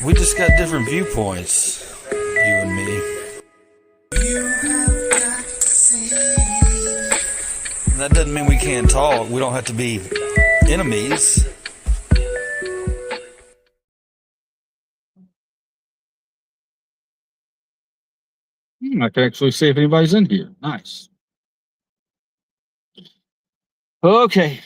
We just got different viewpoints, you and me. That doesn't mean we can't talk. We don't have to be enemies. I can actually see if anybody's in here. Nice. Okay.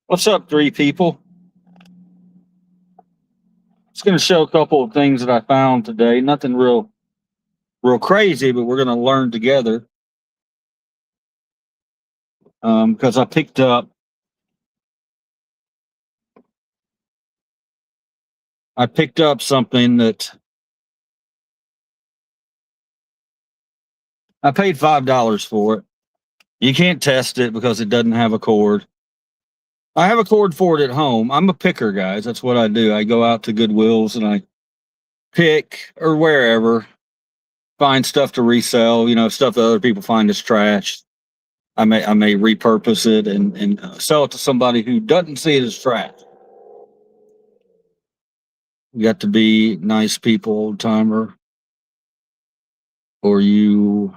What's up, three people? Just going to show a couple of things that I found today. Nothing real crazy, but we're going to learn together. Because I picked up something that I paid $5 for it. You can't test it because it doesn't have a cord. I have a cord for it at home. I'm a picker, guys. That's what I do. I go out to Goodwills and I pick, or wherever, find stuff to resell, stuff that other people find as trash. I may repurpose it and sell it to somebody who doesn't see it as trash. You got to be nice people, old timer, or you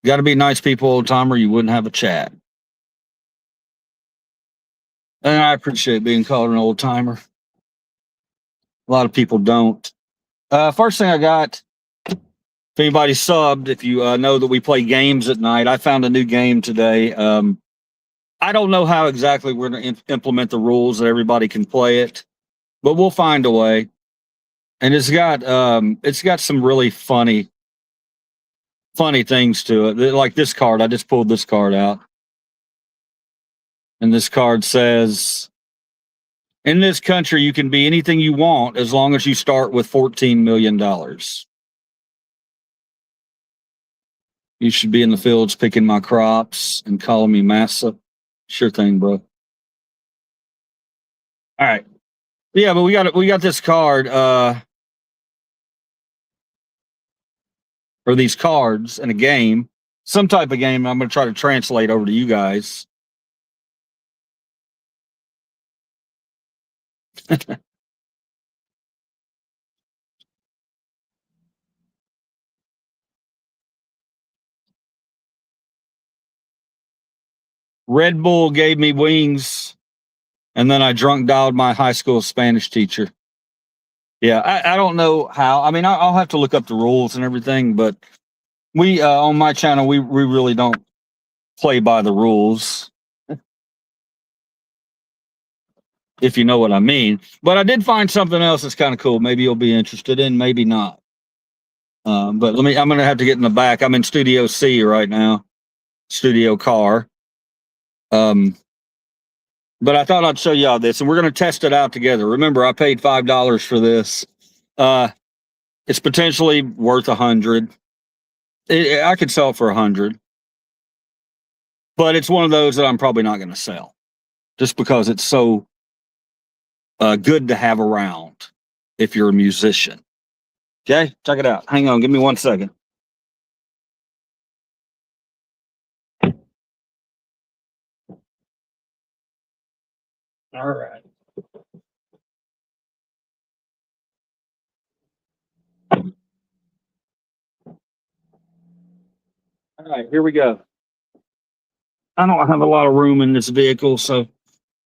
got to be nice people, old timer. You wouldn't have a chat. And I appreciate being called an old timer. A lot of people don't. First thing I got, if anybody subbed, if you know that we play games at night, I found a new game today. I don't know how exactly we're going to implement the rules that everybody can play it, but we'll find a way. And it's got some really funny things to it. Like this card, I just pulled this card out. And this card says, in this country, you can be anything you want as long as you start with $14 million. You should be in the fields picking my crops and calling me massa. Sure thing, bro. All right. Yeah, but we got this card, or these cards in a game. some type of game. I'm going to try to translate over to you guys. Red Bull gave me wings, and then I drunk dialed my high school Spanish teacher. Yeah, I don't know how. I mean, I'll have to look up the rules and everything, but we on my channel we really don't play by the rules, if you know what I mean. But I did find something else that's kind of cool. Maybe you'll be interested in, maybe not. But I'm going to have to get in the back. I'm in Studio C right now, Studio Car. But I thought I'd show y'all this, and we're going to test it out together. Remember, I paid $5 for this. It's potentially worth $100. I could sell it for $100, but it's one of those that I'm probably not going to sell, just because it's so good to have around if you're a musician. Okay, check it out. Hang on, give me 1 second. All right. All right, here we go. I don't have a lot of room in this vehicle, so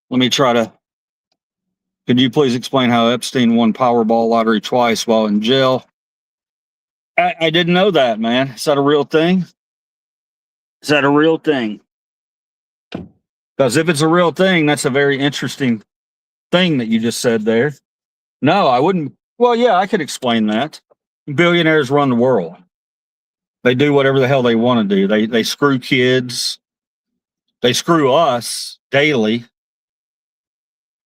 let me try to. Could you please explain how Epstein won Powerball lottery twice while in jail? I didn't know that, man. Is that a real thing? Is that a real thing? Because if it's a real thing, that's a very interesting thing that you just said there. No, I wouldn't. Well, yeah, I could explain that. Billionaires run the world. They do whatever the hell they want to do. They screw kids. They screw us daily.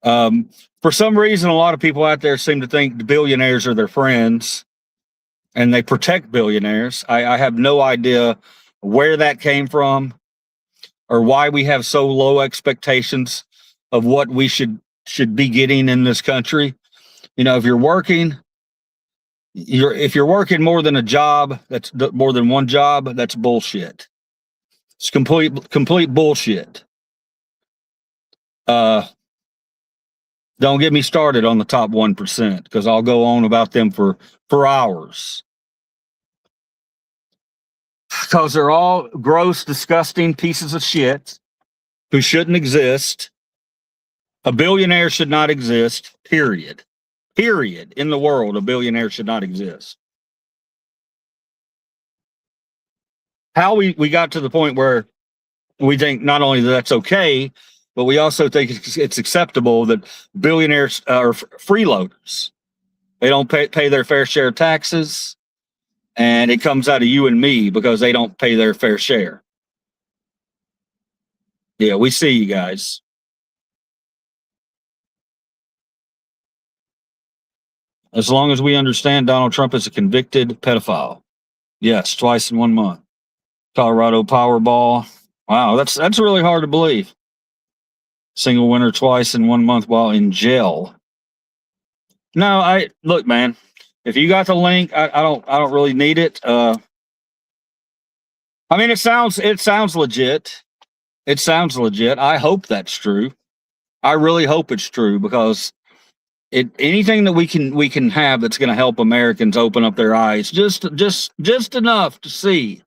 For some reason, a lot of people out there seem to think the billionaires are their friends, and they protect billionaires. I have no idea where that came from or why we have so low expectations of what we should be getting in this country. You know, if you're working more than a job, that's more than one job, that's bullshit. It's complete bullshit. Don't get me started on the top 1%, because I'll go on about them for hours. Because they're all gross, disgusting pieces of shit who shouldn't exist. A billionaire should not exist, period. Period. In the world, a billionaire should not exist. How we got to the point where we think not only that that's okay, but we also think it's acceptable that billionaires are freeloaders. They don't pay their fair share of taxes, and it comes out of you and me because they don't pay their fair share. Yeah, we see you guys. As long as we understand Donald Trump is a convicted pedophile. Yes, twice in 1 month. Colorado Powerball. Wow, that's really hard to believe. Single winner twice in 1 month while in jail. No, look, man. If you got the link, I don't really need it. I mean, it sounds legit. It sounds legit. I hope that's true. I really hope it's true, because anything that we can have that's going to help Americans open up their eyes just enough to see,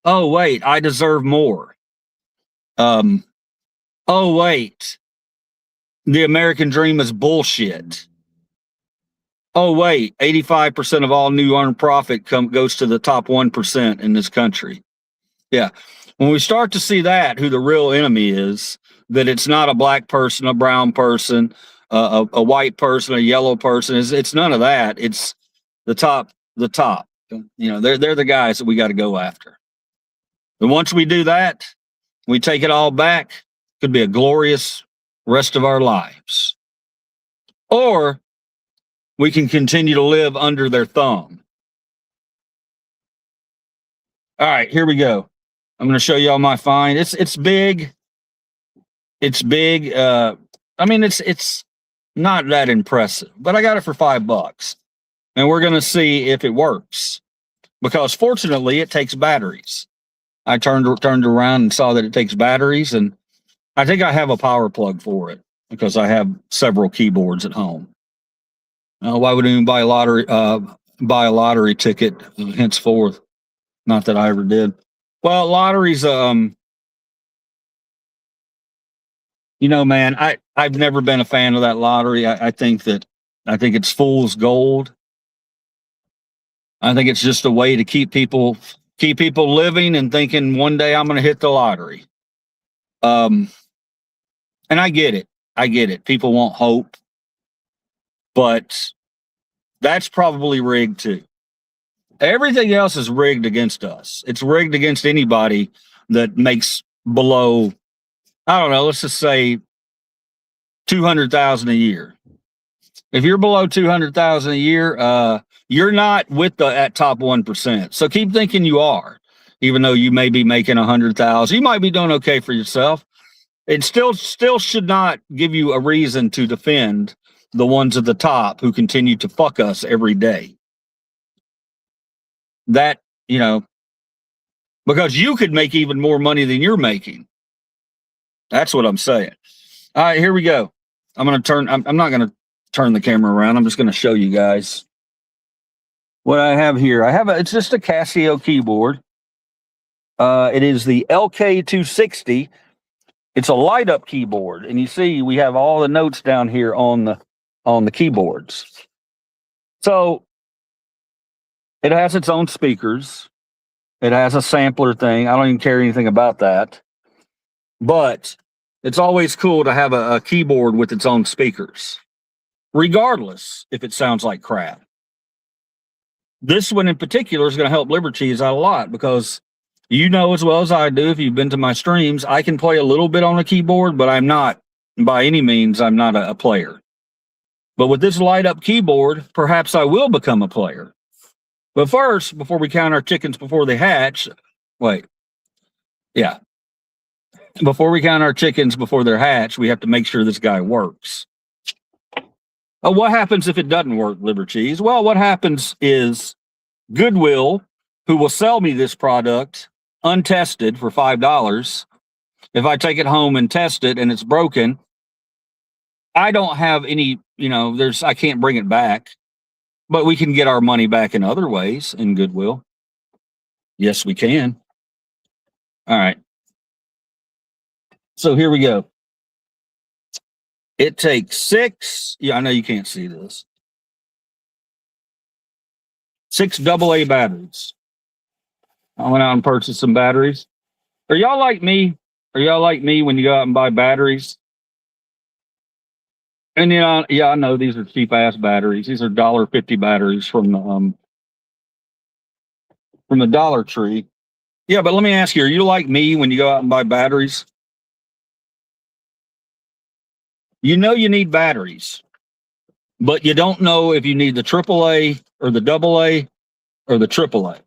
oh wait, I deserve more. Oh wait, the American dream is bullshit. Oh wait, 85% of all new earned profit goes to the top 1% in this country. Yeah. When we start to see that, who the real enemy is, that it's not a black person, a brown person, a white person, a yellow person, it's none of that. It's the top. You know, they're the guys that we got to go after. And once we do that, we take it all back. Could be a glorious rest of our lives. Or we can continue to live under their thumb. All right, here we go. I'm going to show y'all my find. It's big. It's big. I mean, it's not that impressive, but I got it for $5, and we're going to see if it works, because fortunately it takes batteries. I turned around and saw that it takes batteries, and I think I have a power plug for it because I have several keyboards at home. Why would anyone buy a lottery ticket henceforth? Not that I ever did. Well, lotteries, man, I've never been a fan of that lottery. I think it's fool's gold. I think it's just a way to keep people living and thinking one day I'm going to hit the lottery. And I get it. People want hope, but that's probably rigged too. Everything else is rigged against us. It's rigged against anybody that makes below, I don't know, let's just say 200,000 a year. If you're below 200,000 a year, you're not with that top 1%. So keep thinking you are, even though you may be making 100,000. You might be doing okay for yourself. It still should not give you a reason to defend the ones at the top who continue to fuck us every day. That, because you could make even more money than you're making. That's what I'm saying. All right, here we go. I'm not going to turn the camera around. I'm just going to show you guys what I have here. It's just a Casio keyboard. It is the LK260. It's a light up keyboard. And you see, we have all the notes down here on the keyboards. So it has its own speakers. It has a sampler thing. I don't even care anything about that. But it's always cool to have a keyboard with its own speakers, regardless if it sounds like crap. This one in particular is going to help Liberties out a lot because you know as well as I do, if you've been to my streams, I can play a little bit on a keyboard, but I'm not, by any means, I'm not a player. But with this light up keyboard, perhaps I will become a player. But first, before we count our chickens before they hatch, before we count our chickens before they're hatched, we have to make sure this guy works. What happens if it doesn't work, Liberties? Well, what happens is Goodwill, who will sell me this product untested for $5, if I take it home and test it and it's broken, I don't have any, I can't bring it back. But we can get our money back in other ways in Goodwill. Yes, we can. All right. So here we go. It takes 6. Yeah, I know you can't see this. 6 AA batteries. I went out and purchased some batteries. Are y'all like me? Are y'all like me when you go out and buy batteries? And I know these are cheap ass batteries. These are $1.50 batteries from the Dollar Tree. Yeah, but let me ask you, are you like me when you go out and buy batteries? You know you need batteries, but you don't know if you need the AAA or the AA or the AAA.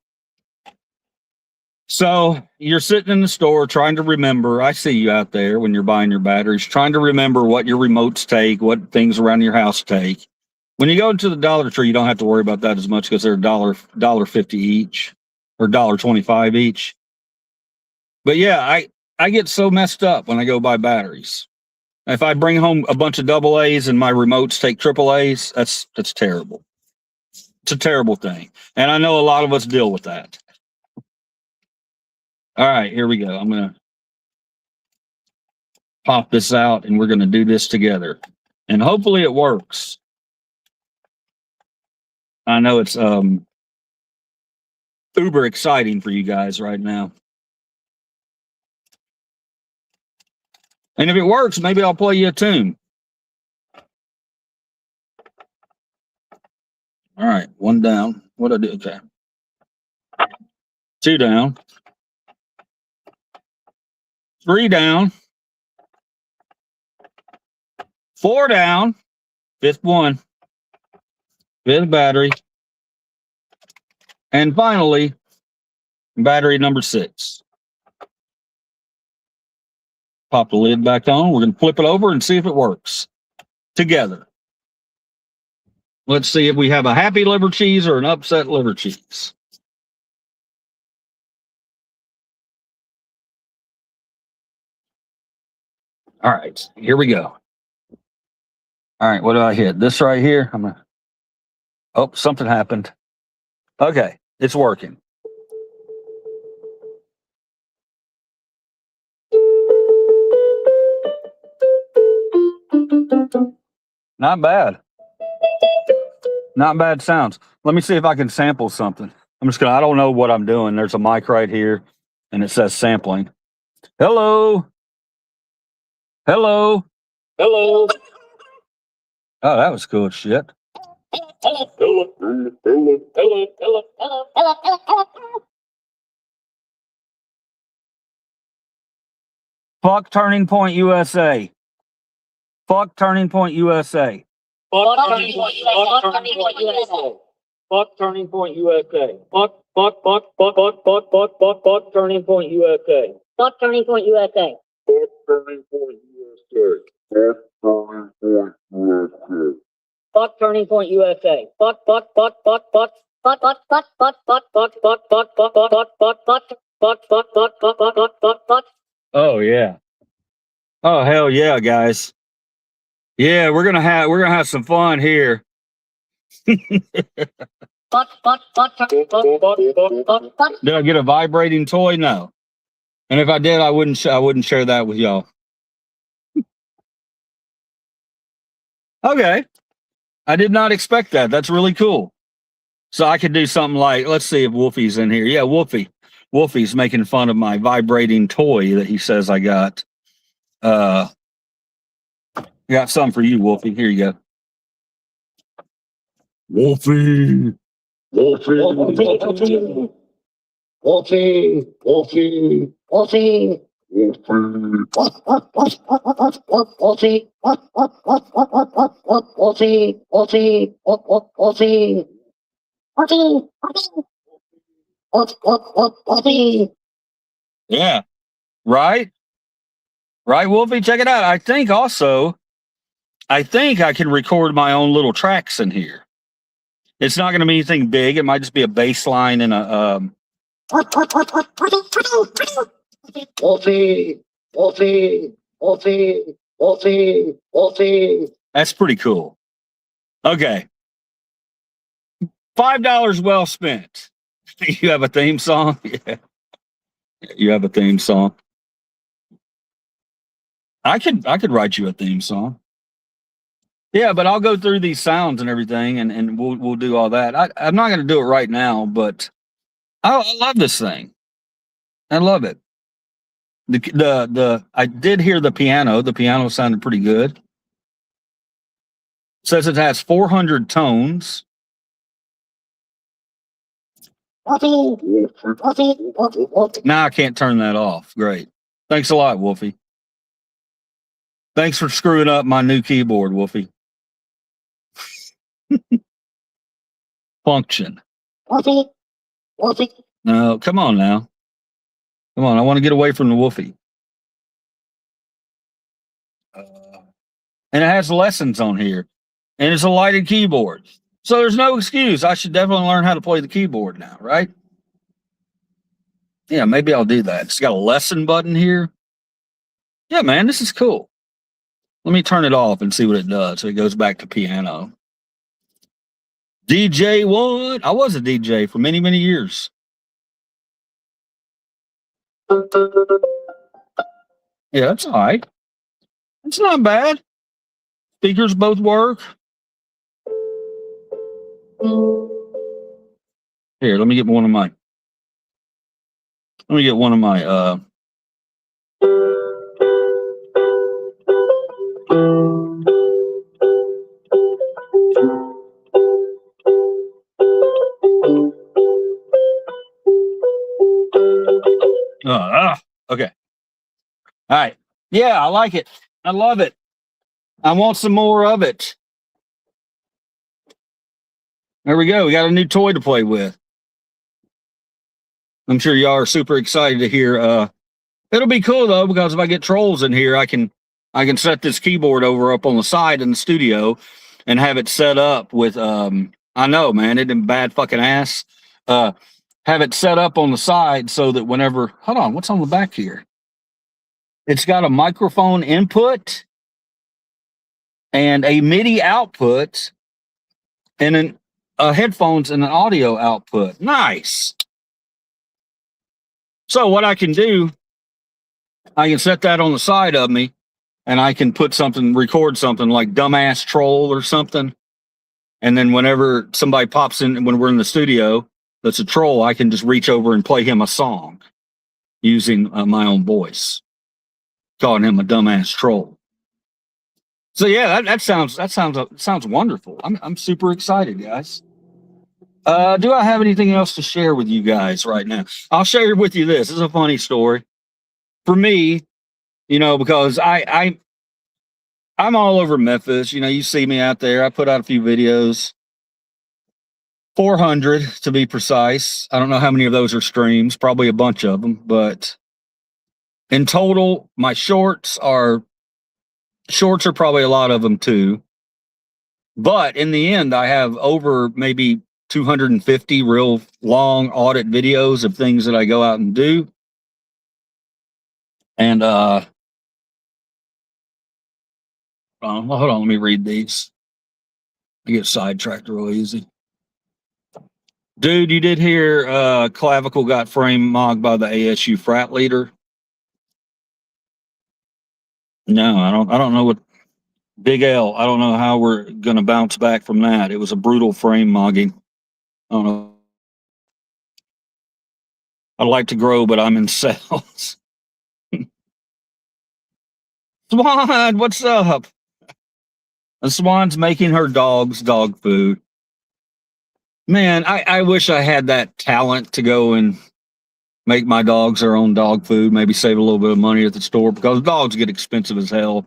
So you're sitting in the store trying to remember. I see you out there when you're buying your batteries, trying to remember what your remotes take, what things around your house take. When you go into the Dollar Tree, you don't have to worry about that as much because they're $1.50 each or $1.25 each. But yeah, I get so messed up when I go buy batteries. If I bring home a bunch of AA's and my remotes take AAA's, that's terrible. It's a terrible thing. And I know a lot of us deal with that. All right, here we go. I'm going to pop this out and we're going to do this together. And hopefully it works. I know it's uber exciting for you guys right now. And if it works, maybe I'll play you a tune. All right, 1 down. What I do? Okay. 2 down. 3 down. 4 down. 5th one. 5th battery. And finally, battery number 6. Pop the lid back on. We're going to flip it over and see if it works together. Let's see if we have a happy liver cheese or an upset liver cheese. All right, here we go. All right, what do I hit? This right here. Oh, something happened. Okay, it's working. Not bad. Not bad sounds. Let me see if I can sample something. I don't know what I'm doing. There's a mic right here and it says sampling. Hello. Hello. Hello. Oh, that was cool as shit. Fuck Turning Point USA. Fuck Turning Point USA. Fuck Turning Point USA. Fuck Turning Point USA. Fuck Turning Point USA. Fuck Turning Point USA. Fuck Turning Point USA. Fuck Turning Point USA. Fuck Oh yeah. Oh hell yeah, guys. Yeah, we're gonna have some fun here. Did I get a vibrating toy? No. And if I did, I wouldn't share that with y'all. Okay. I did not expect that. That's really cool. So I could do something like, let's see if Wolfie's in here. Yeah, Wolfie. Wolfie's making fun of my vibrating toy that he says I got. Got some for you, Wolfie. Here you go. Wolfie. Wolfie. Wolfie. Wolfie. Wolfie. Wolfie. Yeah. Right? Right, Wolfie? Check it out. I think I can record my own little tracks in here. It's not going to be anything big. It might just be a bass line and a Wolfie, Wolfie, Wolfie, Wolfie, Wolfie. That's pretty cool. Okay. $5 well spent. You have a theme song? Yeah. You have a theme song. I could write you a theme song. Yeah, but I'll go through these sounds and everything and we'll do all that. I'm not gonna do it right now, but I love this thing. I love it. I did hear the piano. The piano sounded pretty good. It says it has 400 tones. Now I can't turn that off. Great. Thanks a lot, Wolfie. Thanks for screwing up my new keyboard, Wolfie. Function. Wolfie. No, come on now. Come on, I want to get away from the Wolfie. And it has lessons on here. And it's a lighted keyboard. So there's no excuse. I should definitely learn how to play the keyboard now, right? Yeah, maybe I'll do that. It's got a lesson button here. Yeah, man, this is cool. Let me turn it off and see what it does. So it goes back to piano. DJ one. I was a DJ for many, many years. Yeah, that's all right. It's not bad. Speakers both work. Here, let me get one of my. Let me get one of my. Okay. All right. Yeah, I like it. I love it. I want some more of it. There we go. We got a new toy to play with. I'm sure y'all are super excited to hear. It'll be cool though, because if I get trolls in here, I can set this keyboard over up on the side in the studio and have it set up with I know, man, it didn't bad fucking ass. Have it set up on the side so that whenever, hold on, what's on the back here? It's got a microphone input and a MIDI output and headphones and an audio output. Nice. So what I can do, I can set that on the side of me, and I can record something like Dumbass Troll or something. And then whenever somebody pops in, when we're in the studio, that's a troll, I can just reach over and play him a song using my own voice, calling him a dumbass troll. So yeah, that sounds wonderful. I'm super excited, guys. Do I have anything else to share with you guys right now? I'll share with you this. This is a funny story for me, because I'm all over Memphis. You see me out there. I put out a few videos, 400 to be precise. I don't know how many of those are streams, probably a bunch of them, but in total, my shorts are probably a lot of them too. But in the end, I have over maybe 250 real long audit videos of things that I go out and do. And well, hold on, let me read these. I get sidetracked real easy. Dude, you did hear Clavicle got frame mogged by the ASU frat leader? No, I don't know what Big L. I don't know how we're gonna bounce back from that. It was a brutal frame mogging. I don't know. I'd like to grow, but I'm in sales. Swan, what's up? The Swan's making her dogs dog food. Man, I wish I had that talent to go and make my dogs their own dog food, maybe save a little bit of money at the store, because dogs get expensive as hell.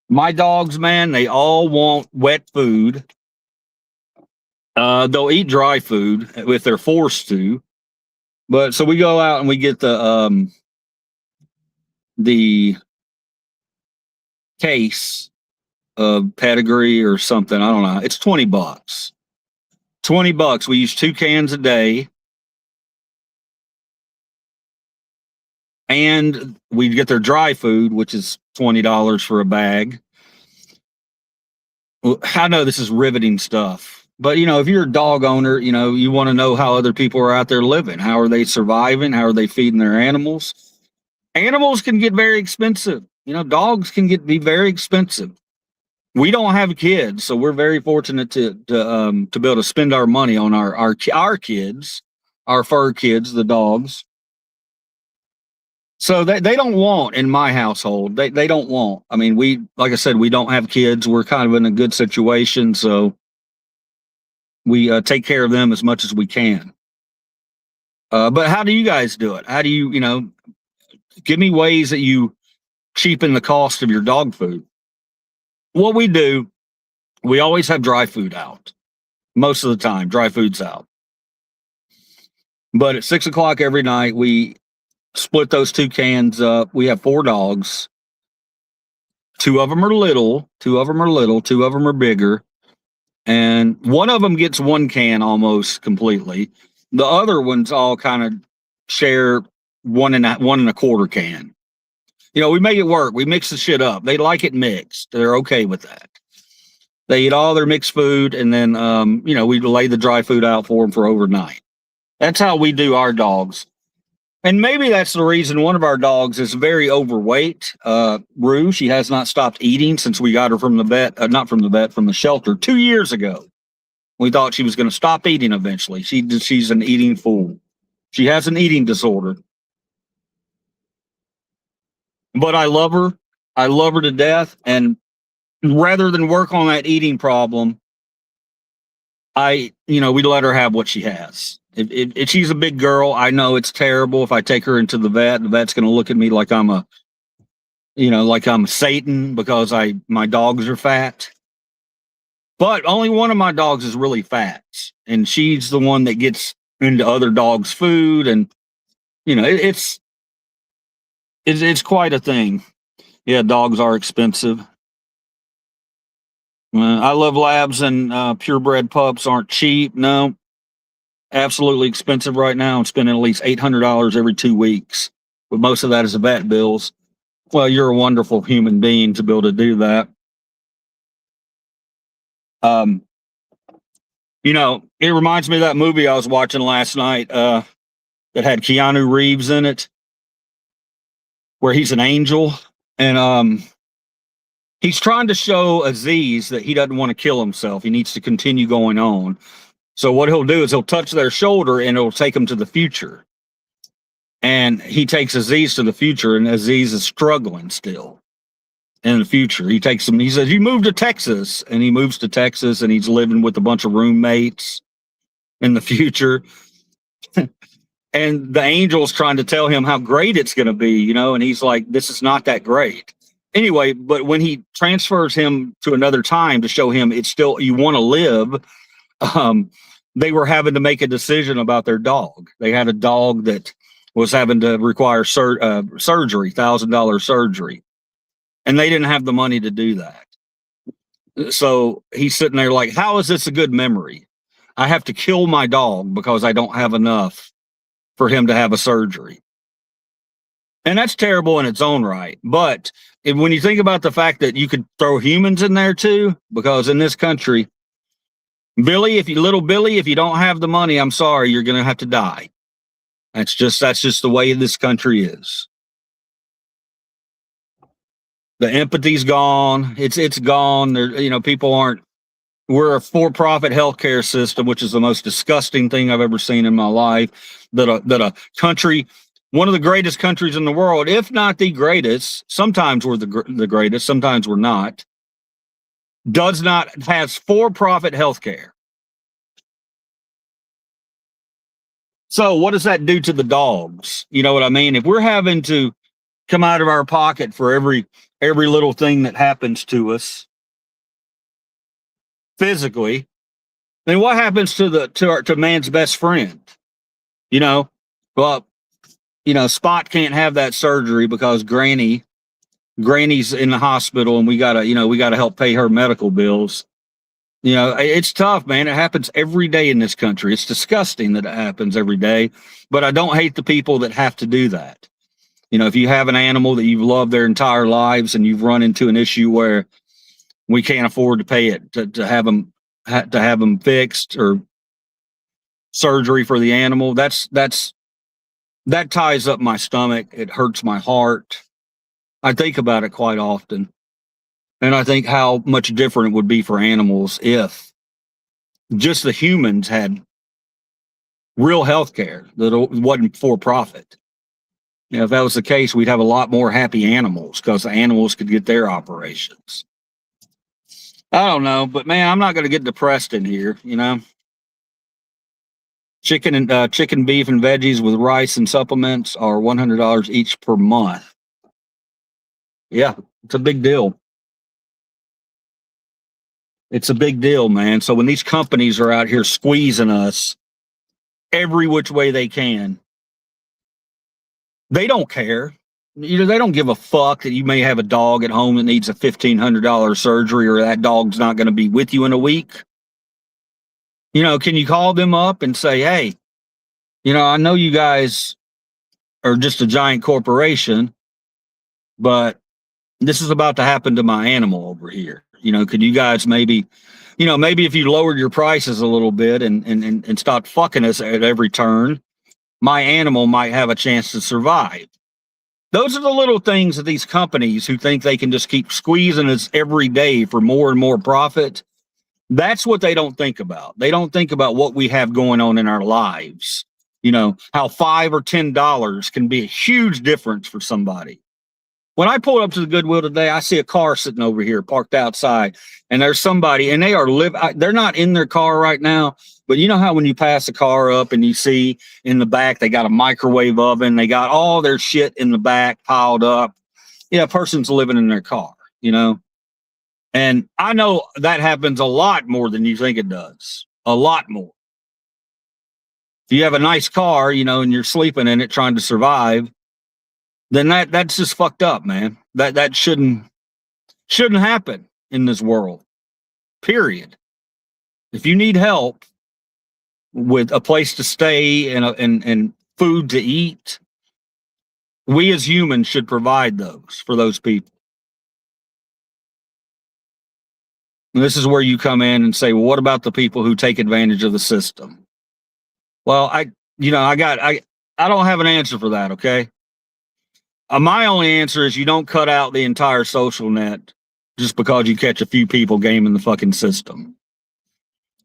My dogs, man, they all want wet food. They'll eat dry food if they're forced to. But so we go out and we get the case of pedigree or something. I don't know. It's $20. $20. We use 2 cans a day. And we get their dry food, which is $20 for a bag. Well, I know this is riveting stuff, but if you're a dog owner, you want to know how other people are out there living. How are they surviving? How are they feeding their animals? Animals can get very expensive. Dogs can be very expensive. We don't have kids, so we're very fortunate to be able to spend our money on our kids, our fur kids, the dogs. So they don't want in my household. They don't want. I mean, like I said, we don't have kids. We're kind of in a good situation, so we take care of them as much as we can. But how do you guys do it? How do you, give me ways that you cheapen the cost of your dog food? What we do, we always have dry food out. Most of the time, dry food's out. But at 6:00 every night, we split those 2 cans up. We have 4 dogs. 2 of them are little. 2 of them are bigger. And one of them gets 1 can almost completely. The other ones all kind of share 1 and 1.25 can. We make it work. We mix the shit up. They like it mixed. They're okay with that. They eat all their mixed food, and then we lay the dry food out for them for overnight. That's how we do our dogs. And maybe that's the reason one of our dogs is very overweight. Rue, she has not stopped eating since we got her from the vet, from the shelter 2 years ago. We thought she was going to stop eating eventually. She's an eating fool. She has an eating disorder. But I love her. I love her to death. And rather than work on that eating problem, we let her have what she has. If she's a big girl, I know it's terrible. If I take her into the vet's going to look at me like I'm Satan because my dogs are fat. But only one of my dogs is really fat, and she's the one that gets into other dogs' food, and it's quite a thing. Yeah, dogs are expensive. I love labs, and purebred pups aren't cheap. No. Absolutely expensive right now. I'm spending at least $800 every 2 weeks but most of that is the vet bills. Well, you're a wonderful human being to be able to do that. It reminds me of that movie I was watching last night that had Keanu Reeves in it, where he's an angel, and he's trying to show Aziz that he doesn't want to kill himself. He needs to continue going on. So what he'll do is he'll touch their shoulder and it'll take him to the future. And he takes Aziz to the future, and Aziz is struggling still in the future. He takes him, he says, "You move to Texas." And he moves to Texas and he's living with a bunch of roommates in the future. And the angel's trying to tell him how great it's going to be, and he's like, "This is not that great." Anyway, but when he transfers him to another time to show him it's still, you want to live, they were having to make a decision about their dog. They had a dog that was having to require surgery, $1,000 surgery. And they didn't have the money to do that. So he's sitting there like, how is this a good memory? I have to kill my dog because I don't have enough for him to have a surgery. And that's terrible in its own right. But when you think about the fact that you could throw humans in there too, because in this country, little Billy, if you don't have the money, I'm sorry, you're going to have to die. That's just the way this country is. The empathy's gone. It's gone. There, people aren't. We're a for-profit healthcare system, which is the most disgusting thing I've ever seen in my life. That a country, one of the greatest countries in the world, if not the greatest, sometimes we're the greatest, sometimes we're not, has for-profit healthcare. So what does that do to the dogs? You know what I mean? If we're having to come out of our pocket for every little thing that happens to us physically, then what happens to man's best friend? Spot can't have that surgery because Granny's in the hospital, and we gotta help pay her medical bills. It's tough, man. It happens every day in this country. It's disgusting that it happens every day, but I don't hate the people that have to do that. If you have an animal that you've loved their entire lives and you've run into an issue where we can't afford to pay it to have them fixed or surgery for the animal, that ties up my stomach. It hurts my heart. I think about it quite often. And I think how much different it would be for animals if just the humans had real health care that wasn't for profit. If that was the case, we'd have a lot more happy animals because the animals could get their operations. I don't know, but man, I'm not going to get depressed in here, Chicken, beef, and veggies with rice and supplements are $100 each per month. Yeah, it's a big deal. It's a big deal, man. So when these companies are out here squeezing us every which way they can, they don't care. They don't give a fuck that you may have a dog at home that needs a $1,500 surgery, or that dog's not going to be with you in a week. Can you call them up and say, "Hey, I know you guys are just a giant corporation, but this is about to happen to my animal over here. Could you guys maybe if you lowered your prices a little bit and stopped fucking us at every turn, my animal might have a chance to survive." Those are the little things that these companies who think they can just keep squeezing us every day for more and more profit. That's what they don't think about. They don't think about what we have going on in our lives. How $5 or $10 can be a huge difference for somebody. When I pulled up to the Goodwill today, I see a car sitting over here parked outside, and there's somebody, and they're not in their car right now, but you know how when you pass a car up and you see in the back, they got a microwave oven, they got all their shit in the back piled up. Yeah, a person's living in their car, and I know that happens a lot more than you think it does. A lot more. If you have a nice car, and you're sleeping in it trying to survive, then that's just fucked up, man. That shouldn't happen in this world. Period. If you need help with a place to stay and food to eat, We as humans should provide those for those people. And this is where you come in and say, well, what about the people who take advantage of the system? Well, I don't have an answer for that. Okay. My only answer is you don't cut out the entire social net just because you catch a few people gaming the fucking system.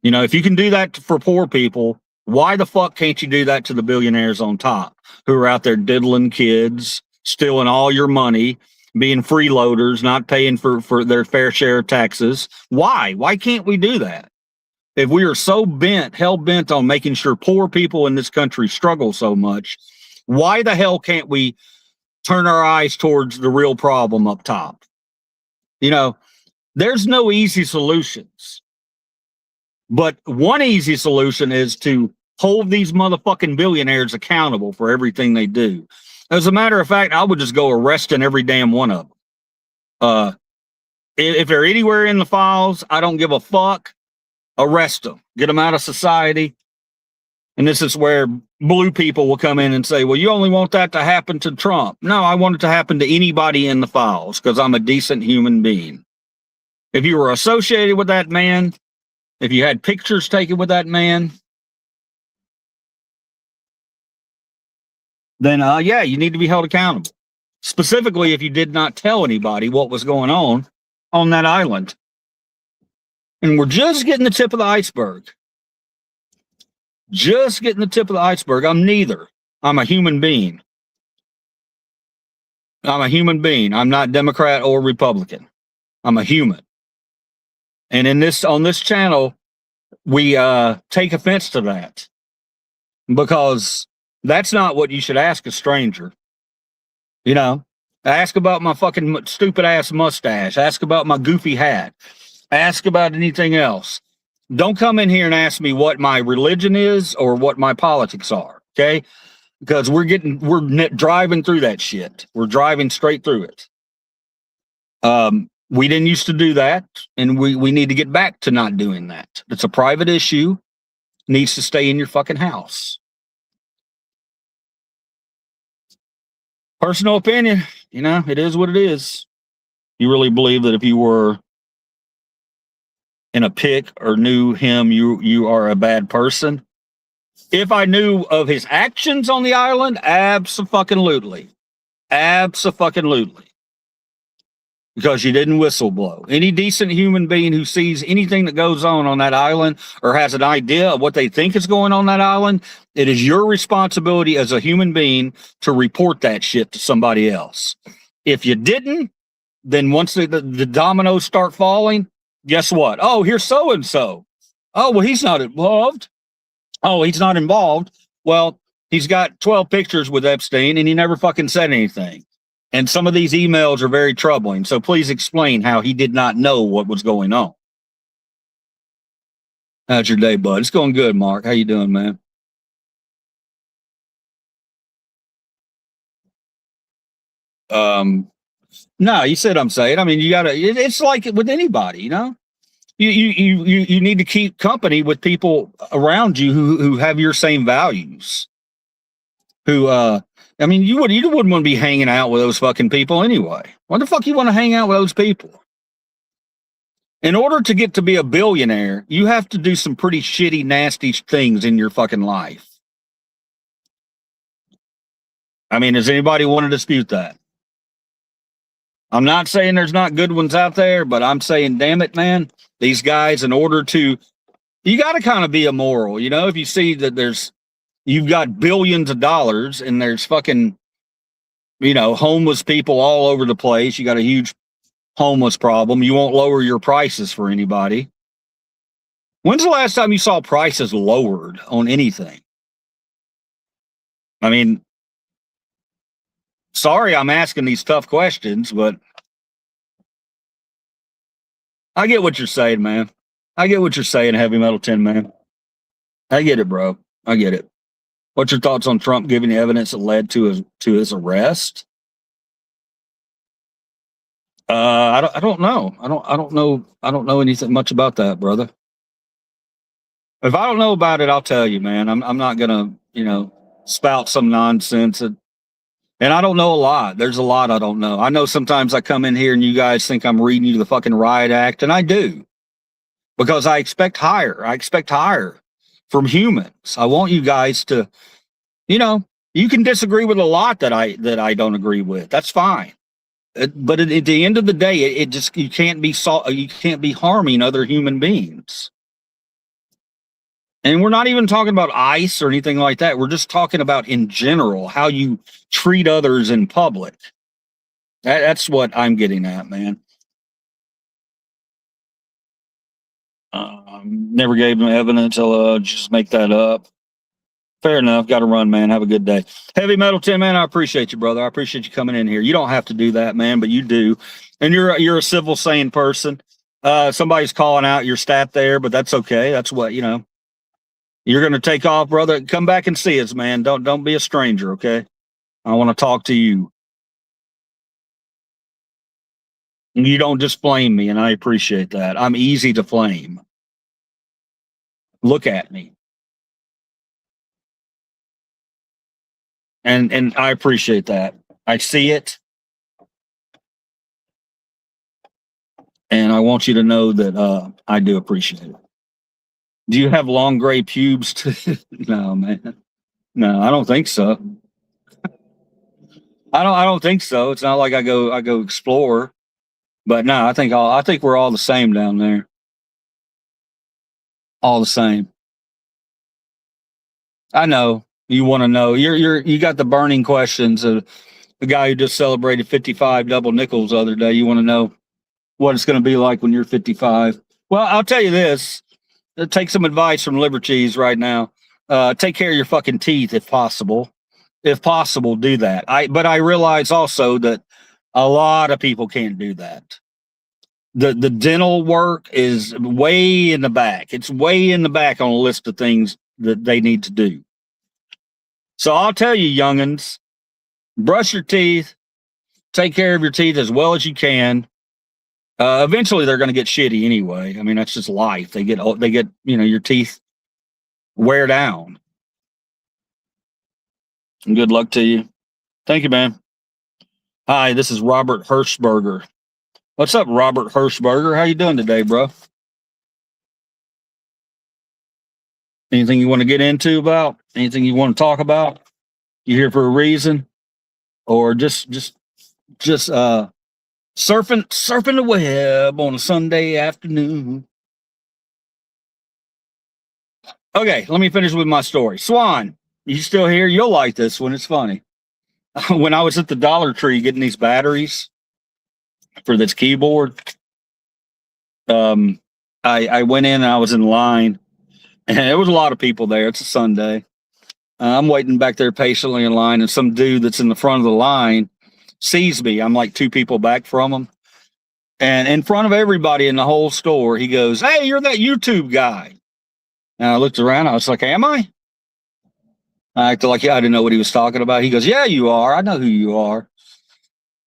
You know, if you can do that for poor people, why the fuck can't you do that to the billionaires on top who are out there diddling kids, stealing all your money, being freeloaders, not paying for their fair share of taxes? Why? Why can't we do that? If we are so hell bent on making sure poor people in this country struggle so much, why the hell can't we turn our eyes towards the real problem up top? You know, there's no easy solutions. But one easy solution is to hold these motherfucking billionaires accountable for everything they do. As a matter of fact, I would just go arresting every damn one of them. If they're anywhere in the files, I don't give a fuck. Arrest them, get them out of society. And this is where blue people will come in and say, well, you only want that to happen to Trump. No, I want it to happen to anybody in the files because I'm a decent human being. If you were associated with that man, if you had pictures taken with that man, then yeah, you need to be held accountable. Specifically, if you did not tell anybody what was going on that island. And we're just getting the tip of the iceberg. Just getting the tip of the iceberg. I'm neither. I'm a human being. I'm a human being. I'm not Democrat or Republican. I'm a human. And on this channel, we take offense to that because that's not what you should ask a stranger. You know, ask about my fucking stupid ass mustache. Ask about my goofy hat. Ask about anything else. Don't come in here and ask me what my religion is or what my politics are. Okay. Because we're driving through that shit. We're driving straight through it. We didn't used to do that, and we need to get back to not doing that. It's a private issue. Needs to stay in your fucking house. Personal opinion, you know, it is what it is. You really believe that if you were in a pic or knew him, you are a bad person? If I knew of his actions on the island, abso-fucking-lutely. Abso-fucking-lutely. Because you didn't whistleblow. Any decent human being who sees anything that goes on that island or has an idea of what they think is going on that island, it is your responsibility as a human being to report that shit to somebody else. If you didn't, then once the dominoes start falling, guess what? Oh, here's so-and-so. Oh, well, he's not involved. Oh, he's not involved. Well, he's got 12 pictures with Epstein and he never fucking said anything. And some of these emails are very troubling. So please explain how he did not know what was going on. How's your day, bud? It's going good, Mark. How you doing, man? No, you said I'm saying. I mean, you gotta. It's like with anybody, you know. You need to keep company with people around you who have your same values. I mean, you wouldn't want to be hanging out with those fucking people anyway. Why the fuck you want to hang out with those people? In order to get to be a billionaire, you have to do some pretty shitty, nasty things in your fucking life. I mean, does anybody want to dispute that? I'm not saying there's not good ones out there, but I'm saying, damn it, man, these guys, you got to kind of be immoral, you know, if you see that you've got billions of dollars and there's fucking, you know, homeless people all over the place. You got a huge homeless problem. You won't lower your prices for anybody. When's the last time you saw prices lowered on anything? I mean, sorry I'm asking these tough questions, but I get what you're saying, man. I get what you're saying, Heavy Metal Tin Man. I get it, bro. I get it. What's your thoughts on Trump giving evidence that led to his arrest? I don't know. I don't know. I don't know anything much about that, brother. If I don't know about it, I'll tell you, man. I'm not gonna, you know, spout some nonsense. And I don't know a lot. There's a lot I don't know. I know sometimes I come in here and you guys think I'm reading you the fucking riot act, and I do because I expect higher. I expect higher from humans. I want you guys to, you know, you can disagree with a lot that I don't agree with. That's fine. But at the end of the day, it just you can't be harming other human beings. And we're not even talking about ICE or anything like that. We're just talking about in general how you treat others in public. That's what I'm getting at, man. Never gave them evidence. I'll just make that up. Fair enough. Got to run, man. Have a good day. Heavy Metal Tim, man. I appreciate you, brother. I appreciate you coming in here. You don't have to do that, man, but you do. And you're a civil, sane person. Somebody's calling out your stat there, but that's okay. That's what You're gonna take off, brother. Come back and see us, man. Don't be a stranger, okay? I want to talk to you. You don't just flame me, and I appreciate that. I'm easy to flame. Look at me. And I appreciate that. I see it, and I want you to know that I do appreciate it. Do you have long gray pubes too? No, man. No, I don't think so. I don't think so. It's not like I go explore. But no, I think we're all the same down there. All the same. I know. You want to know. You got the burning questions of the guy who just celebrated 55 double nickels the other day. You want to know what it's going to be like when you're 55. Well, I'll tell you this. Take some advice from Liver Cheese right now. Take care of your fucking teeth if possible. If possible, do that. But I realize also that a lot of people can't do that. The dental work is way in the back. It's way in the back on a list of things that they need to do. So I'll tell you, youngins, brush your teeth, take care of your teeth as well as you can. Eventually, they're going to get shitty anyway. I mean, that's just life. They get your teeth wear down. And good luck to you. Thank you, man. Hi, this is Robert Hirschberger. What's up, Robert Hirschberger? How you doing today, bro? Anything you want to get into about? Anything you want to talk about? You here for a reason, or just surfing the web on a Sunday afternoon? Okay, let me finish with my story. Swan, you still here? You'll like this one. It's funny. When I was at the Dollar Tree getting these batteries for this keyboard, I went in and I was in line, and there was a lot of people there. It's a Sunday. I'm waiting back there patiently in line, and some dude that's in the front of the line sees me. I'm like two people back from him. And in front of everybody in the whole store, he goes, "Hey, you're that YouTube guy." And I looked around. I was like, "Am I?" I acted like I didn't know what he was talking about. He goes, "Yeah, you are. I know who you are."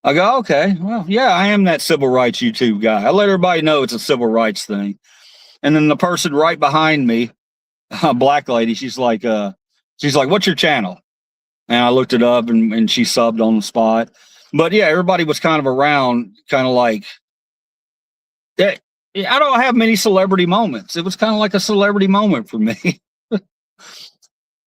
I go, "Okay, well, yeah, I am that civil rights YouTube guy." I let everybody know it's a civil rights thing. And then the person right behind me, a black lady, she's like, "What's your channel?" And I looked it up, and she subbed on the spot. But yeah, everybody was kind of around, kind of like, yeah, I don't have many celebrity moments. It was kind of like a celebrity moment for me.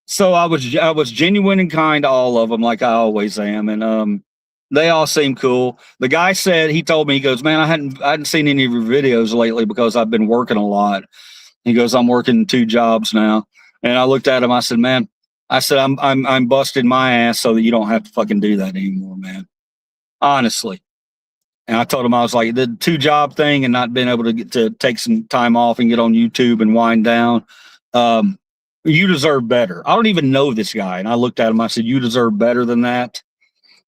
So I was genuine and kind to all of them, like I always am, and they all seemed cool. The guy said, he told me, he goes, "Man, I hadn't seen any of your videos lately because I've been working a lot." He goes, "I'm working 2 jobs now," and I looked at him. I said, "Man," I said, I'm busting my ass so that you don't have to fucking do that anymore, man. Honestly." And I told him, I was like, the 2 job thing and not being able to get to take some time off and get on YouTube and wind down. You deserve better. I don't even know this guy. And I looked at him, I said, "You deserve better than that."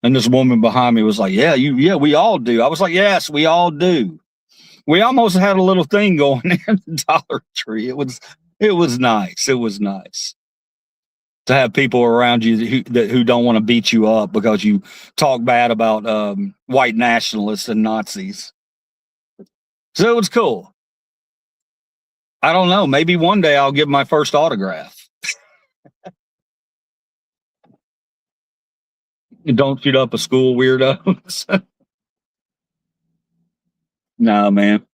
And this woman behind me was like, "Yeah, we all do." I was like, "Yes, we all do." We almost had a little thing going in the Dollar Tree. It was nice. It was nice to have people around you who don't want to beat you up because you talk bad about white nationalists and Nazis. So it was cool. I don't know. Maybe one day I'll give my first autograph. Don't shoot up a school, weirdos. No, man.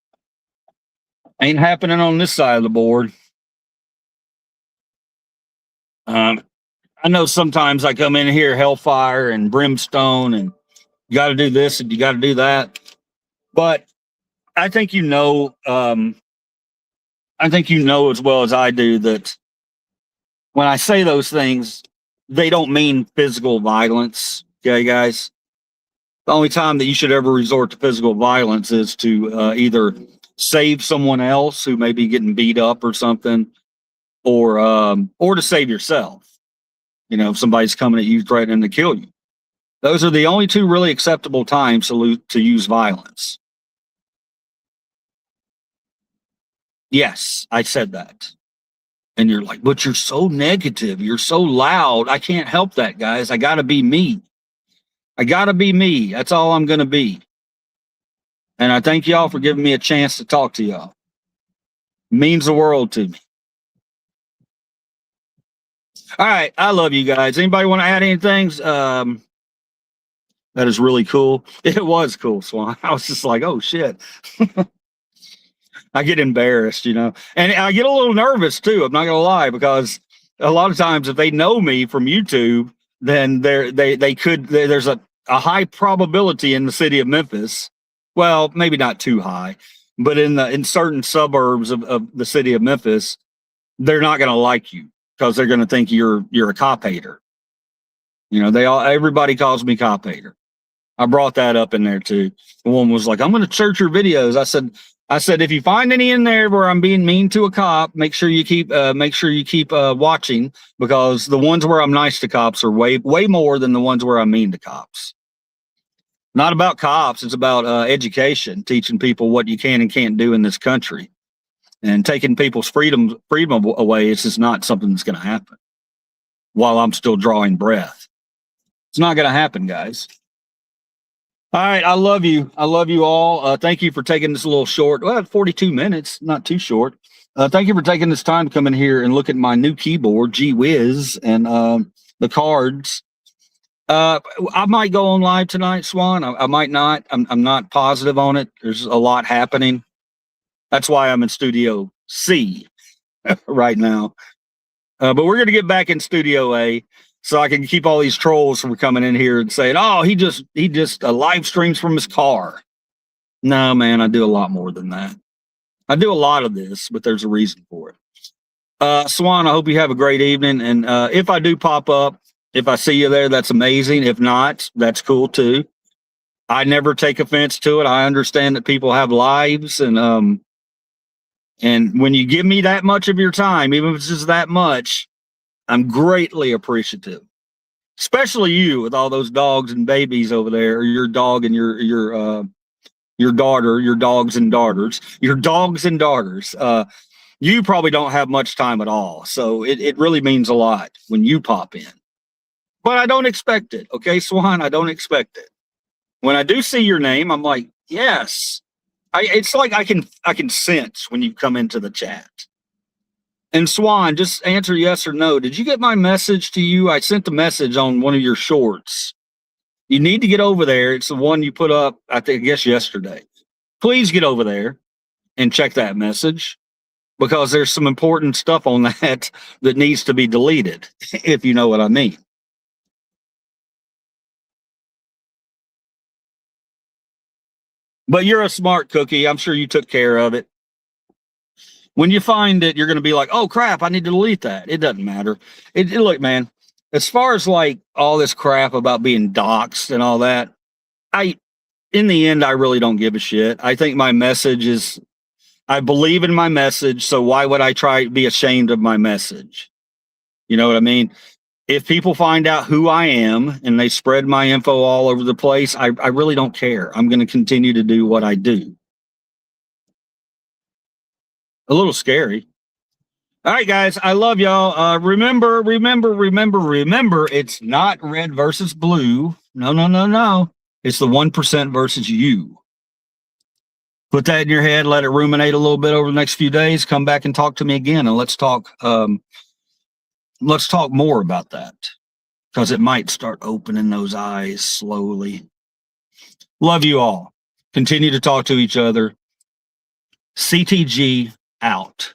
Ain't happening on this side of the board. I know sometimes I come in here, hellfire and brimstone, and you got to do this and you got to do that. But I think I think you know as well as I do that when I say those things, they don't mean physical violence. Okay, guys. The only time that you should ever resort to physical violence is to either save someone else who may be getting beat up or something, or to save yourself. You know, if somebody's coming at you threatening to kill you. Those are the only two really acceptable times to use violence. Yes, I said that. And you're like, but you're so negative. You're so loud. I can't help that, guys. I got to be me. I got to be me. That's all I'm going to be. And I thank y'all for giving me a chance to talk to y'all. It means the world to me. All right. I love you guys. Anybody want to add anything? That is really cool. It was cool, Swan. I was just like, oh, shit. I get embarrassed, you know, and I get a little nervous too. I'm not gonna lie, because a lot of times if they know me from YouTube, then there's a high probability in the city of Memphis. Well, maybe not too high, but in certain suburbs of the city of Memphis, they're not gonna like you because they're gonna think you're a cop hater. You know, everybody calls me cop hater. I brought that up in there too. The woman was like, I'm gonna search your videos. I said, if you find any in there where I'm being mean to a cop, make sure you keep watching, because the ones where I'm nice to cops are way more than the ones where I'm mean to cops. Not about cops. It's about education, teaching people what you can and can't do in this country, and taking people's freedom away. It's just not something that's going to happen while I'm still drawing breath. It's not going to happen, guys. All right, I love you. I love you all. Thank you for taking this a little short. Well, 42 minutes, not too short. Thank you for taking this time to come in here and look at my new keyboard, gee whiz, and the cards. I might go on live tonight, Swan. I might not. I'm not positive on it. There's a lot happening. That's why I'm in Studio C right now. But we're going to get back in Studio A, so I can keep all these trolls from coming in here and saying, oh, he just live streams from his car. No, man, I do a lot more than that. I do a lot of this, but there's a reason for it. Swan, I hope you have a great evening. And if I do pop up, if I see you there, that's amazing. If not, that's cool too. I never take offense to it. I understand that people have lives, and when you give me that much of your time, even if it's just that much, I'm greatly appreciative, especially you with all those dogs and babies over there, or your dog and your daughter, your dogs and daughters, you probably don't have much time at all. So it really means a lot when you pop in, but I don't expect it. Okay, Swan, I don't expect it. When I do see your name, I'm like, yes, it's like I can sense when you come into the chat. And Swan, just answer yes or no. Did you get my message to you? I sent the message on one of your shorts. You need to get over there. It's the one you put up, I guess yesterday. Please get over there and check that message, because there's some important stuff on that needs to be deleted, if you know what I mean. But you're a smart cookie. I'm sure you took care of it. When you find it, you're going to be like, oh, crap, I need to delete that. It doesn't matter. Look, man, as far as like all this crap about being doxxed and all that, in the end, I really don't give a shit. I think my message is, I believe in my message. So why would I try to be ashamed of my message? You know what I mean? If people find out who I am and they spread my info all over the place, I really don't care. I'm going to continue to do what I do. A little scary. All right, guys, I love y'all. Remember, it's not red versus blue. No. It's the 1% versus you. Put that in your head, let it ruminate a little bit over the next few days. Come back and talk to me again, and let's talk more about that. because it might start opening those eyes slowly. Love you all. Continue to talk to each other. CTG out.